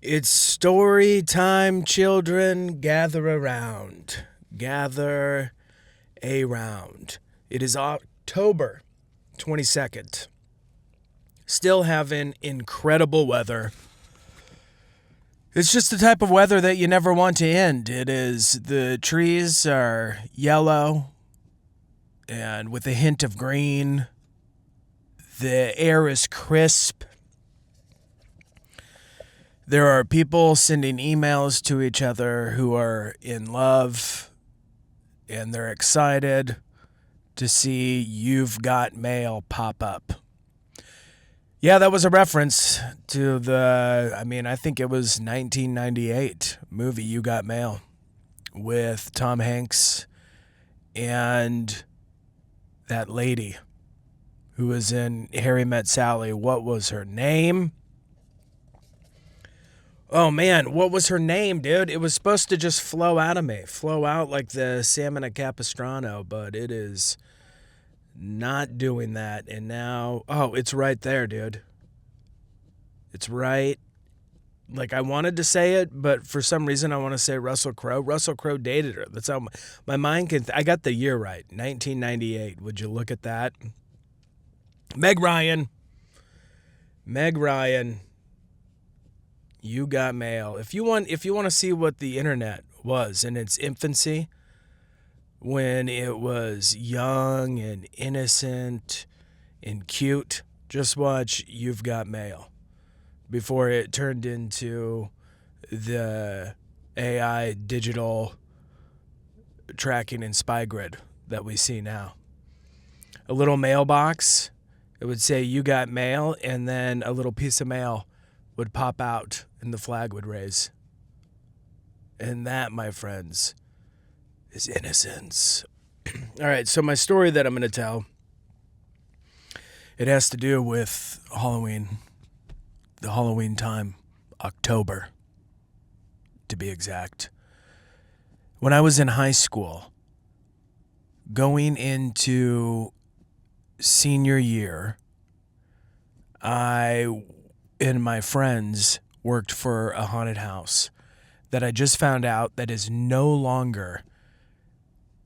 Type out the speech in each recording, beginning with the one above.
It's story time, children. Gather around. Gather around. It is October 22nd. Still having incredible weather. It's just the type of weather that you never want to end. The trees are yellow and with a hint of green. The air is crisp. There are people sending emails to each other who are in love, and they're excited to see You've Got Mail pop up. Yeah, that was a reference to I think it was 1998 movie You Got Mail with Tom Hanks and that lady who was in Harry Met Sally. What was her name? Oh, man, what was her name, dude? It was supposed to just flow out of me. Flow out like the salmon at Capistrano, but it is not doing that. And now, it's right there, dude. It's right. Like, I wanted to say it, but for some reason I want to say Russell Crowe. Russell Crowe dated her. That's how my mind can... I got the year right, 1998. Would you look at that? Meg Ryan. You Got Mail. If you want to see what the internet was in its infancy, when it was young and innocent and cute, just watch You've Got Mail before it turned into the AI digital tracking and spy grid that we see now. A little mailbox, it would say You Got Mail, and then a little piece of mail would pop out and the flag would raise. And that, my friends, is innocence. All right, so my story that I'm going to tell, it has to do with Halloween, the Halloween time, October, to be exact. When I was in high school, going into senior year, I and my friends worked for a haunted house that I just found out that is no longer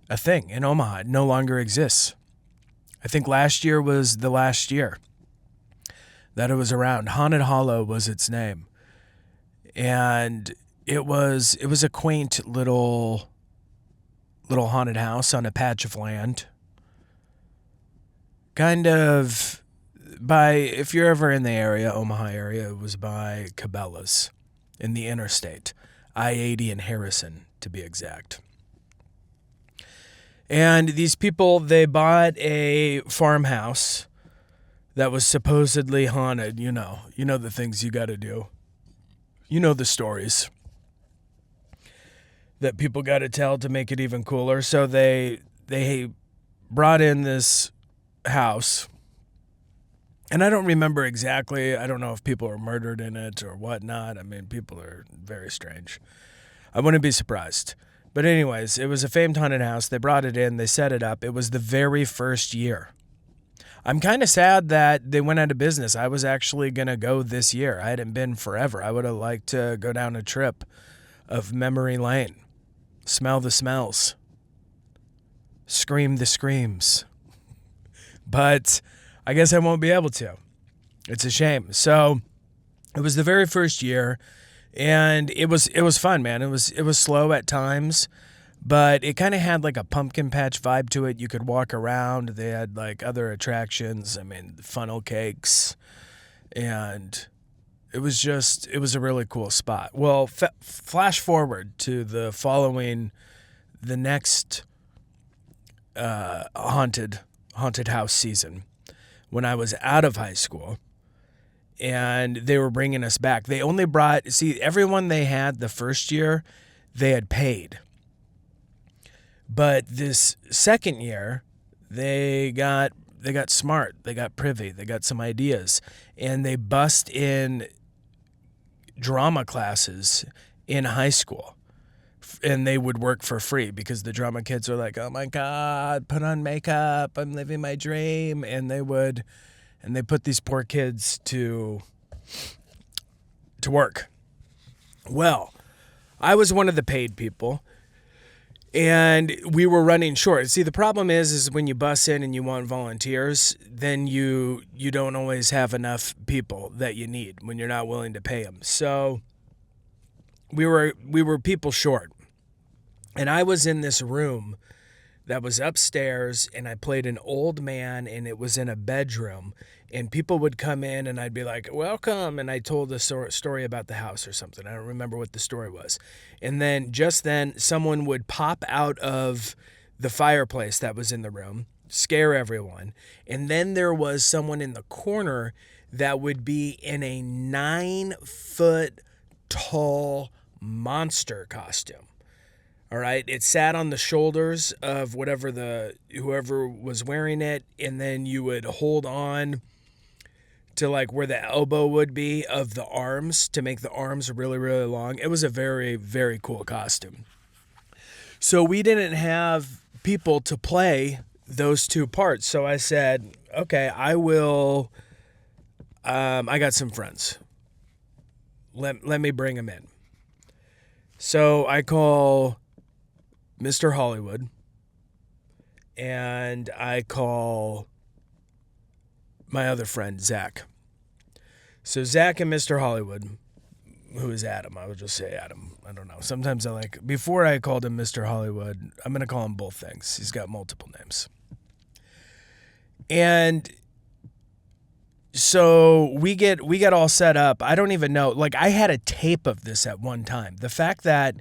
a thing in Omaha. It no longer exists. I think last year was the last year that it was around. Haunted Hollow was its name. And it was a quaint little haunted house on a patch of land. Kind of if you're ever in the area, Omaha area, it was by Cabela's in the interstate, I-80 and Harrison, to be exact. And these people, they bought a farmhouse that was supposedly haunted. You know the things you got to do. You know the stories that people got to tell to make it even cooler. So they brought in this house. And I don't remember exactly. I don't know if people were murdered in it or whatnot. I mean, people are very strange. I wouldn't be surprised. But anyways, it was a famed haunted house. They brought it in. They set it up. It was the very first year. I'm kind of sad that they went out of business. I was actually going to go this year. I hadn't been forever. I would have liked to go down a trip of memory lane. Smell the smells. Scream the screams. But I guess I won't be able to. It's a shame. So it was the very first year, and it was fun, man. It was slow at times, but it kind of had like a pumpkin patch vibe to it. You could walk around. They had like other attractions. I mean, funnel cakes, and it was a really cool spot. Well, flash forward to the next haunted house season, when I was out of high school, and they were bringing us back. They only everyone they had the first year, they had paid. But this second year, they got smart. They got privy. They got some ideas. And they bust in drama classes in high school. And they would work for free because the drama kids were like, oh my God, put on makeup, I'm living my dream. And they put these poor kids to work. Well, I was one of the paid people, and we were running short. See, the problem is when you bus in and you want volunteers, then you don't always have enough people that you need when you're not willing to pay them. So we were people short, and I was in this room that was upstairs, and I played an old man, and it was in a bedroom, and people would come in, and I'd be like, welcome, and I told a story about the house or something. I don't remember what the story was. And then just then someone would pop out of the fireplace that was in the room, scare everyone, and then there was someone in the corner that would be in a 9-foot tall monster costume. All right, it sat on the shoulders of whoever was wearing it, and then you would hold on to like where the elbow would be of the arms to make the arms really, really long. It was a very, very cool costume. So we didn't have people to play those two parts. So I said, okay, I will. I got some friends. Let me bring them in. So I call Mr. Hollywood, and I call my other friend, Zach. So Zach and Mr. Hollywood, who is Adam, I would just say Adam. I don't know. Sometimes before I called him Mr. Hollywood, I'm going to call him both things. He's got multiple names. And so we get all set up. I don't even know. Like, I had a tape of this at one time. The fact that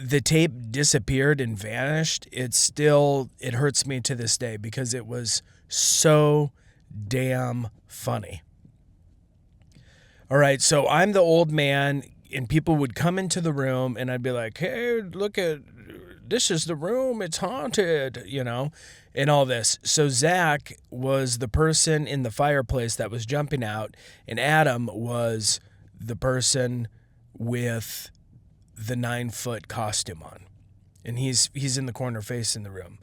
the tape disappeared and vanished, it hurts me to this day because it was so damn funny. All right, so I'm the old man, and people would come into the room, and I'd be like, hey, this is the room, it's haunted, and all this. So Zach was the person in the fireplace that was jumping out, and Adam was the person with the 9-foot costume on, and he's in the corner facing the room.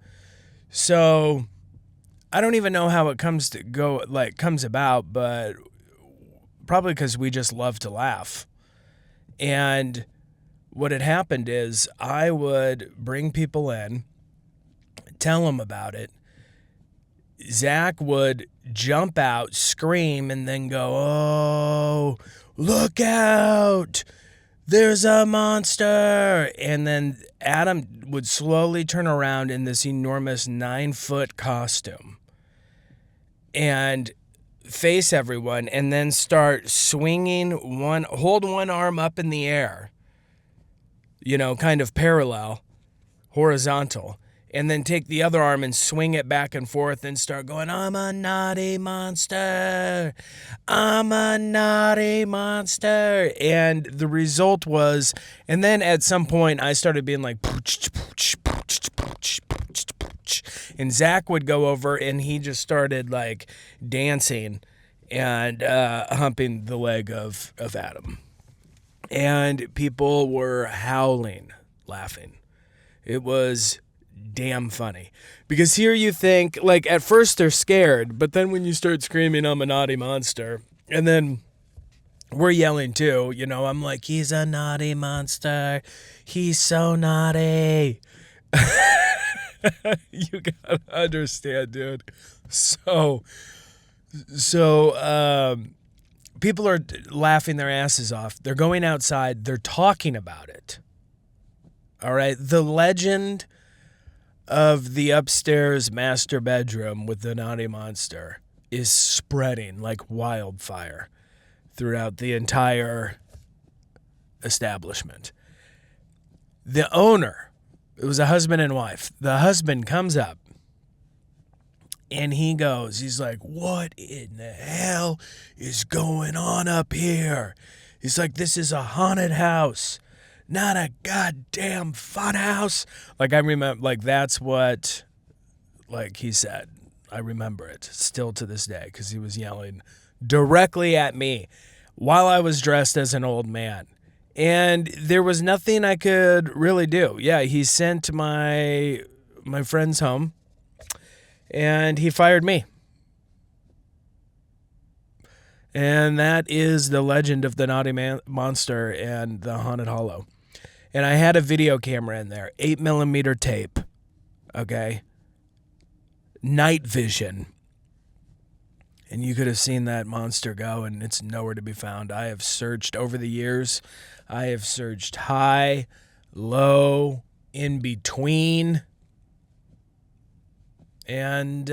So I don't even know how it comes about, but probably because we just love to laugh. And what had happened is I would bring people in, tell them about it. Zach would jump out, scream, and then go, oh, look out, there's a monster. And then Adam would slowly turn around in this enormous 9-foot costume and face everyone, and then start swinging hold one arm up in the air, kind of parallel, horizontal, and then take the other arm and swing it back and forth and start going, I'm a naughty monster. I'm a naughty monster. And the result was, and then at some point I started being like, pooch, pooch, pooch, pooch, pooch, pooch. And Zach would go over and he just started like dancing and humping the leg of Adam. And people were howling, laughing. It was damn funny. Because here you think, like, at first they're scared, but then when you start screaming, I'm a naughty monster, and then we're yelling too, I'm like, he's a naughty monster. He's so naughty. You gotta understand, dude. So people are laughing their asses off. They're going outside. They're talking about it. All right. The legend of the upstairs master bedroom with the naughty monster is spreading like wildfire throughout the entire establishment. The owner, it was a husband and wife. The husband comes up and he's like, what in the hell is going on up here? He's like, this is a haunted house, not a goddamn fun house. Like, I remember, like, that's what, like, he said. I remember it still to this day because he was yelling directly at me while I was dressed as an old man. And there was nothing I could really do. Yeah, he sent my friends home, and he fired me. And that is the legend of the Naughty Monster and the Haunted Hollow. And I had a video camera in there, 8mm tape, okay? Night vision. And you could have seen that monster go, and it's nowhere to be found. I have searched over the years. I have searched high, low, in between. And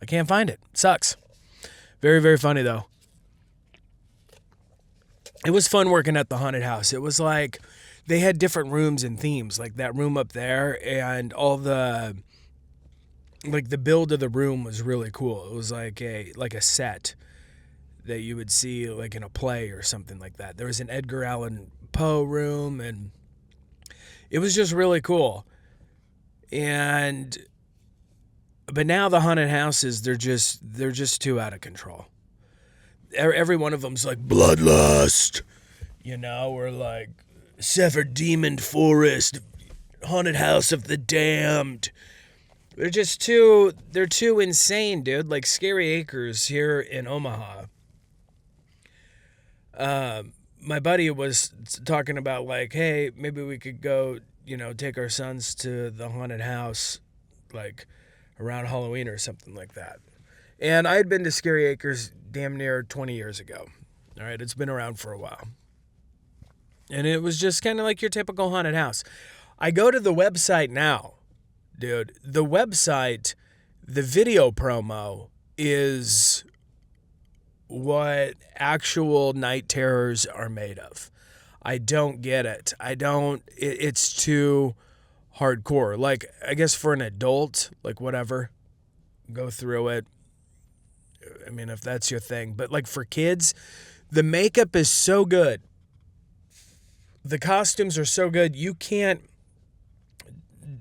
I can't find it. Sucks. Very, very funny, though. It was fun working at the haunted house. It was like they had different rooms and themes, like that room up there, and all the build of the room was really cool. It was like a set that you would see like in a play or something like that. There was an Edgar Allan Poe room, and it was just really cool. But now the haunted houses, they're just too out of control. Every one of them's like Bloodlust, or like Severed Demon Forest, Haunted House of the Damned. They're too insane, dude. Like Scary Acres here in Omaha. My buddy was talking about like, hey, maybe we could go, take our sons to the haunted house, like around Halloween or something like that. And I had been to Scary Acres damn near 20 years ago. All right, it's been around for a while. And it was just kind of like your typical haunted house. I go to the website now, dude. The website, the video promo is what actual night terrors are made of. I don't get it. It's too hardcore. Like, I guess for an adult, like whatever, go through it. I mean, if that's your thing. But like for kids, the makeup is so good. The costumes are so good, you can't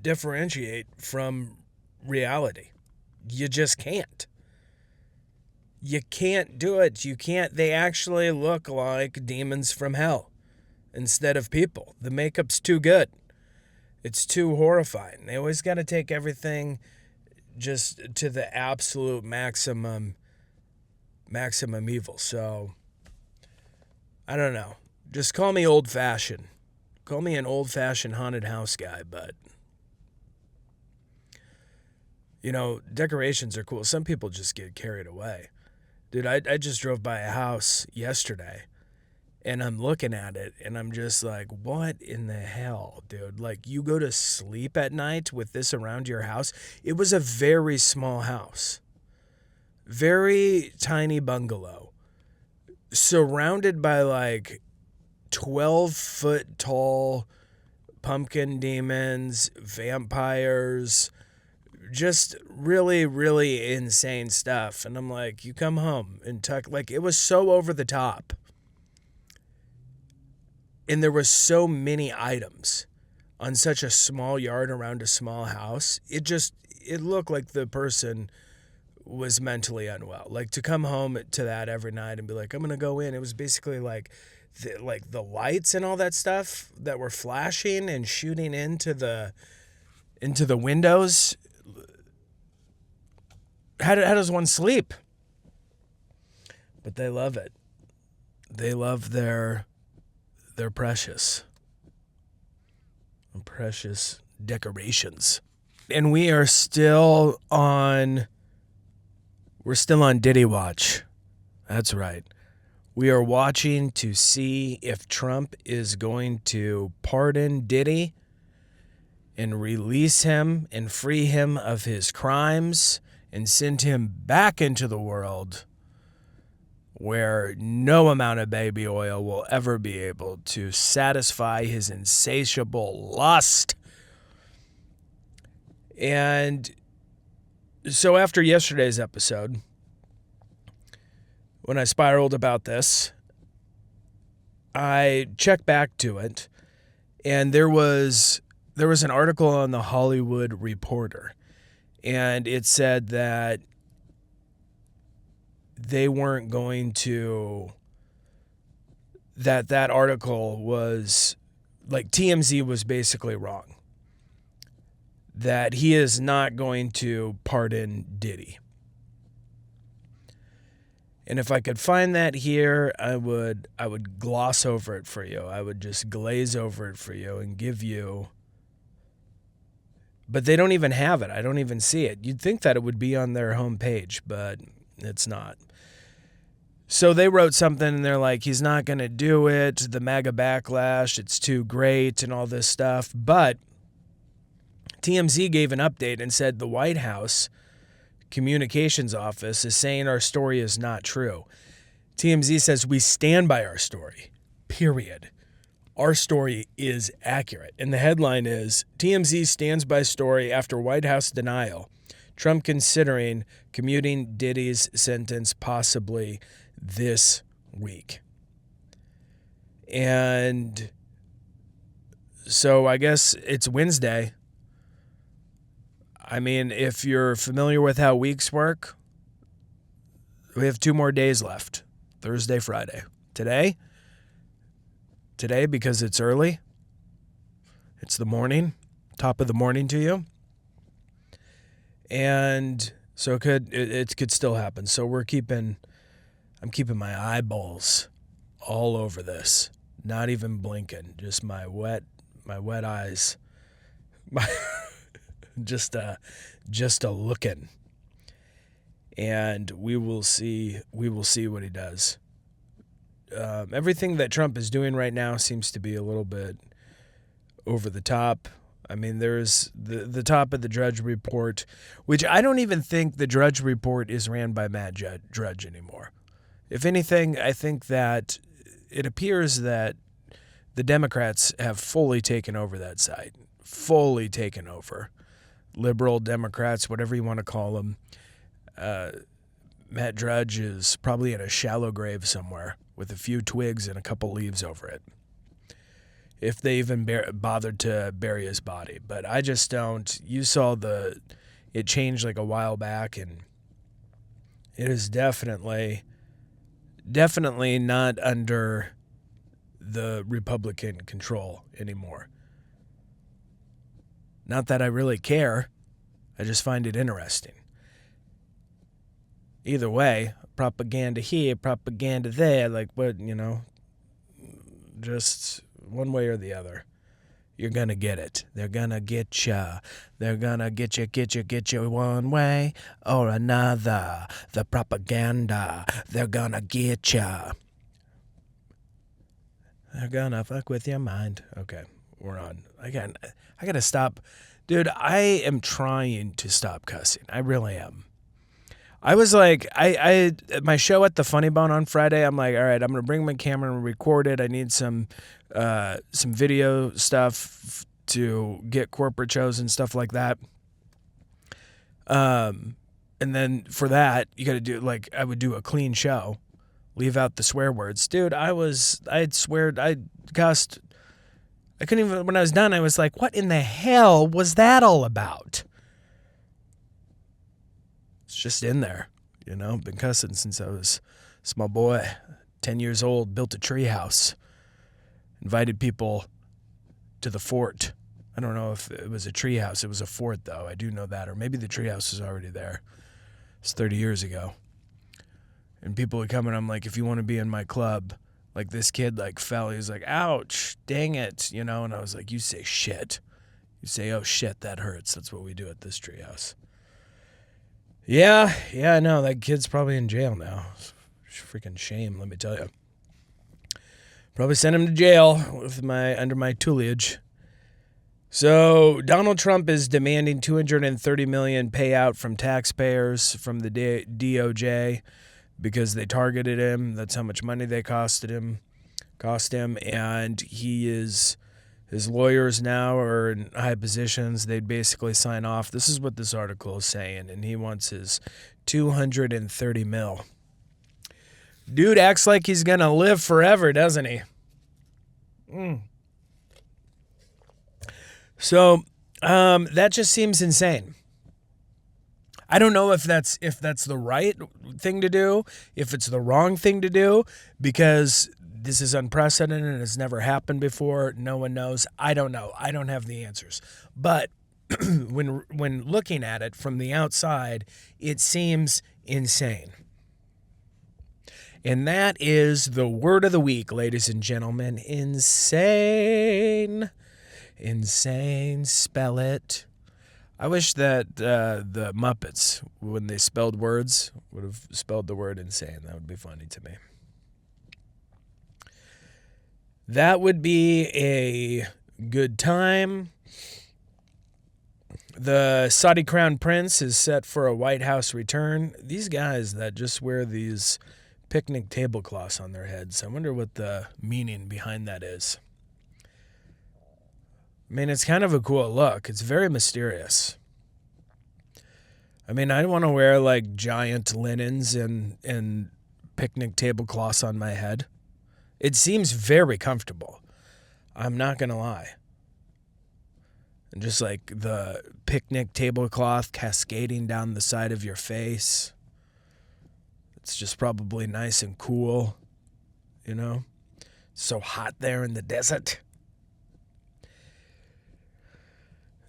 differentiate from reality. You just can't. You can't do it. They actually look like demons from hell instead of people. The makeup's too good. It's too horrifying. They always got to take everything just to the absolute maximum evil. So, I don't know. Just call me old-fashioned. Call me an old-fashioned haunted house guy, but, decorations are cool. Some people just get carried away. Dude, I just drove by a house yesterday, and I'm looking at it, and I'm just like, what in the hell, dude? Like, you go to sleep at night with this around your house? It was a very small house. Very tiny bungalow. Surrounded by, like, 12-foot tall pumpkin demons, vampires, just really, really insane stuff. And I'm like, you come home and like, it was so over the top. And there was so many items on such a small yard around a small house. It looked like the person was mentally unwell. Like, to come home to that every night and be like, I'm going to go in. It was basically like the lights and all that stuff that were flashing and shooting into the windows. How does one sleep? But they love it. They love their precious decorations. And we're still on Diddy watch. That's right. We are watching to see if Trump is going to pardon Diddy and release him and free him of his crimes and send him back into the world where no amount of baby oil will ever be able to satisfy his insatiable lust. And so after yesterday's episode, when I spiraled about this, I checked back to it, and there was an article on the Hollywood Reporter, and it said that they weren't going to, that article was, like, TMZ was basically wrong. That he is not going to pardon Diddy. And if I could find that here, I would gloss over it for you. I would just glaze over it for you and give you. But they don't even have it. I don't even see it. You'd think that it would be on their homepage, but it's not. So they wrote something and they're like, he's not going to do it. The MAGA backlash, it's too great and all this stuff. But TMZ gave an update and said the White House communications office is saying our story is not true. TMZ says we stand by our story, period. Our story is accurate. And the headline is, TMZ stands by story after White House denial. Trump considering commuting Diddy's sentence possibly this week. And so I guess it's Wednesday. I mean, if you're familiar with how weeks work, we have 2 more days left. Thursday, Friday. Today, because it's early, it's the morning, top of the morning to you. And so it could still happen. So I'm keeping my eyeballs all over this. Not even blinking, just my wet eyes. Just a looking. And we will see what he does. Everything that Trump is doing right now seems to be a little bit over the top. I mean, there's the top of the Drudge Report, which I don't even think the Drudge Report is ran by Matt Drudge anymore. If anything, I think that it appears that the Democrats have fully taken over that site. Fully taken over. Liberal Democrats, whatever you want to call them. Matt Drudge is probably in a shallow grave somewhere with a few twigs and a couple leaves over it, if they even bothered to bury his body. But I just don't. You saw it changed like a while back, and it is definitely not under the Republican control anymore. Not that I really care. I just find it interesting. Either way, propaganda here, propaganda there, like what, just one way or the other. You're going to get it. They're going to get you. They're going to get you one way or another. The propaganda, they're going to get you. They're going to fuck with your mind. Okay, we're on. I got to stop. Dude, I am trying to stop cussing. I really am. I was like, I my show at the Funny Bone on Friday, I'm like, all right, I'm going to bring my camera and record it. I need some video stuff to get corporate shows and stuff like that. And then for that, you got to do, like, I would do a clean show, leave out the swear words. Dude, I cussed. I couldn't even, when I was done, I was like, what in the hell was that all about? It's just in there, been cussing since I was a small boy, 10 years old, built a tree house, invited people to the fort. I don't know if it was a tree house. It was a fort, though. I do know that. Or maybe the tree house was already there. It's 30 years ago. And people would come and I'm like, if you want to be in my club, like this kid fell. He was like, ouch, dang it, And I was like, you say shit. You say, oh, shit, that hurts. That's what we do at this tree house. Yeah, I know. That kid's probably in jail now. Freaking shame, let me tell you. Probably sent him to jail under my tutelage. So Donald Trump is demanding $230 million payout from taxpayers from the DOJ because they targeted him. That's how much money they cost him, and his lawyers now are in high positions. They'd basically sign off. This is what this article is saying, and he wants his $230 million. Dude acts like he's going to live forever, doesn't he? So that just seems insane. I don't know if that's the right thing to do, if it's the wrong thing to do, because this is unprecedented and it's never happened before. No one knows. I don't know. I don't have the answers. But when looking at it from the outside, it seems insane. And that is the word of the week, ladies and gentlemen. Insane. Insane. Spell it. I wish that the Muppets, when they spelled words, would have spelled the word insane. That would be funny to me. That would be a good time. The Saudi Crown Prince is set for a White House return. These guys that just wear these picnic tablecloths on their heads, I wonder what the meaning behind that is. I mean, it's kind of a cool look. It's very mysterious. I mean, I want to wear like giant linens and picnic tablecloths on my head. It seems very comfortable. I'm not going to lie. And just like the picnic tablecloth cascading down the side of your face. It's just probably nice and cool, you know? So hot there in the desert.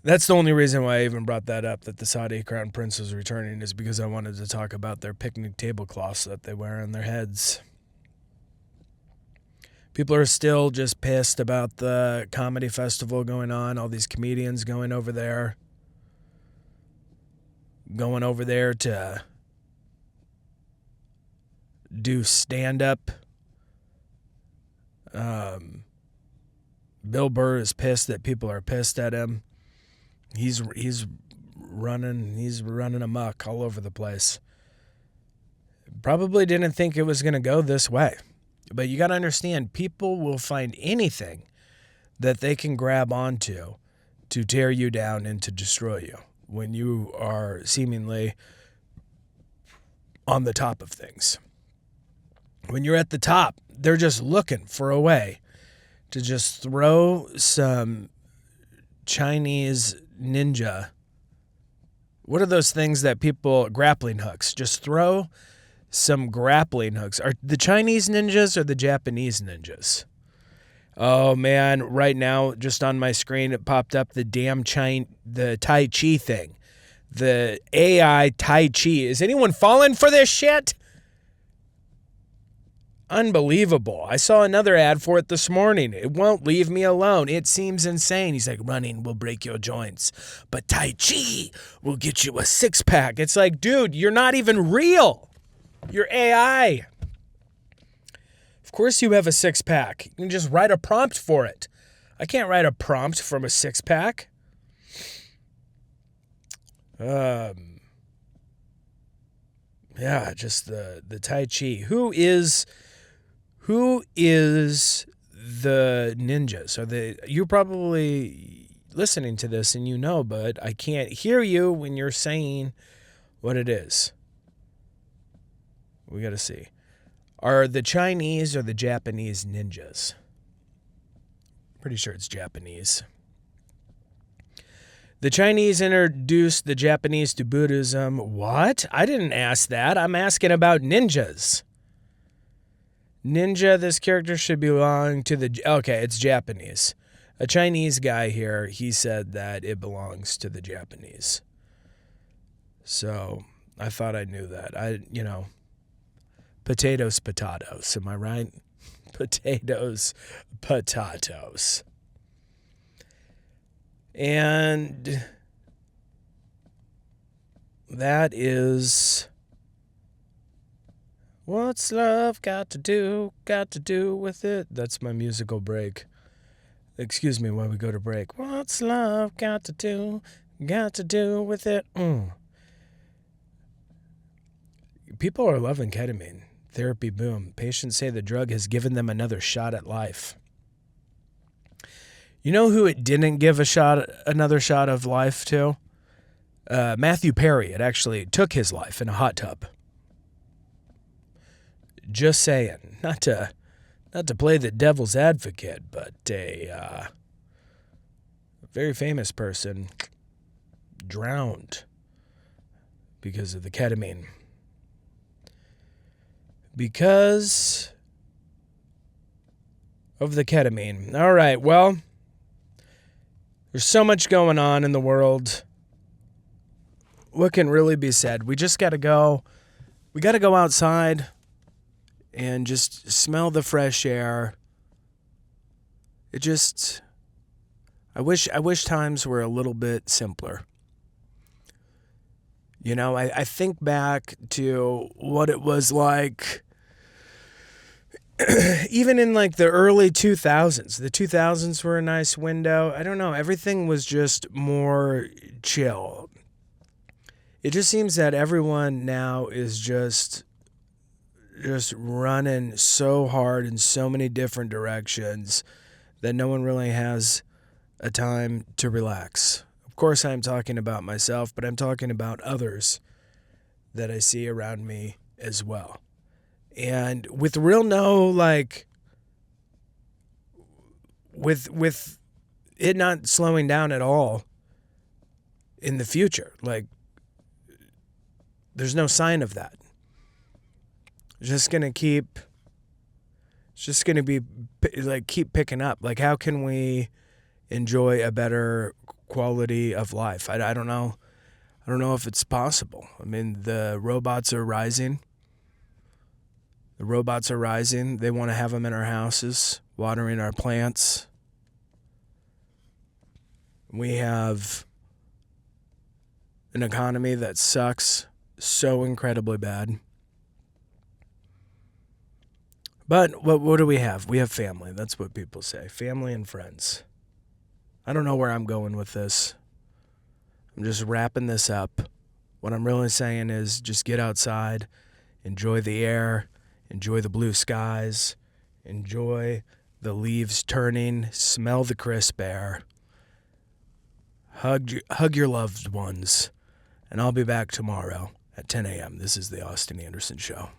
That's the only reason why I even brought that up, that the Saudi Crown Prince was returning, is because I wanted to talk about their picnic tablecloths that they wear on their heads. People are still just pissed about the comedy festival going on, all these comedians going over there to do stand-up. Bill Burr is pissed that people are pissed at him. He's running amok all over the place. Probably didn't think it was going to go this way. But you got to understand, people will find anything that they can grab onto to tear you down and to destroy you when you are seemingly on the top of things. When you're at the top, they're just looking for a way to just throw some Chinese ninja. What are those things that people, grappling hooks? Just throw some grappling hooks. Are the Chinese ninjas or the Japanese ninjas? Oh man, right now just on my screen it popped up the the Tai Chi thing. The AI Tai Chi. Is anyone falling for this shit? Unbelievable. I saw another ad for it this morning. It won't leave me alone. It seems insane. He's like, running will break your joints, but Tai Chi will get you a six-pack. It's like, dude, you're not even real. You're AI. Of course you have a six-pack. You can just write a prompt for it. I can't write a prompt from a six-pack. Yeah, just the Tai Chi. Who is the ninjas? You're probably listening to this and you know, but I can't hear you when you're saying what it is. We got to see. Are the Chinese or the Japanese ninjas? Pretty sure it's Japanese. The Chinese introduced the Japanese to Buddhism. What? I didn't ask that. I'm asking about ninjas. Ninja, this character should belong to the... Okay, it's Japanese. A Chinese guy here, he said that it belongs to the Japanese. So, I thought I knew that. Potatoes, am I right? Potatoes. And that is... What's love got to do with it? That's my musical break. Excuse me while we go to break. What's love got to do with it? People are loving ketamine. Therapy boom. Patients say the drug has given them another shot at life. You know who it didn't give another shot of life to? Matthew Perry. It actually took his life in a hot tub. Just saying, not to play the devil's advocate, but a very famous person drowned because of the ketamine. Because of the ketamine. All right, well, there's so much going on in the world. What can really be said? We just got to go. We got to go outside and just smell the fresh air. I wish times were a little bit simpler. You know, I think back to what it was like even in like the early 2000s. The 2000s were a nice window. I don't know. Everything was just more chill. It just seems that everyone now is just running so hard in so many different directions that no one really has a time to relax. Of course, I'm talking about myself, but I'm talking about others that I see around me as well. And with real no, like, with it not slowing down at all in the future, like, there's no sign of that. It's just gonna be like keep picking up. Like, how can we enjoy a better quality of life? I don't know. I don't know if it's possible. I mean, the robots are rising. They want to have them in our houses, watering our plants. We have an economy that sucks so incredibly bad. But what do we have? We have family. That's what people say. Family and friends. I don't know where I'm going with this. I'm just wrapping this up. What I'm really saying is just get outside, enjoy the air, enjoy the blue skies, enjoy the leaves turning, smell the crisp air. Hug your loved ones, and I'll be back tomorrow at 10 a.m. This is the Austin Anderson Show.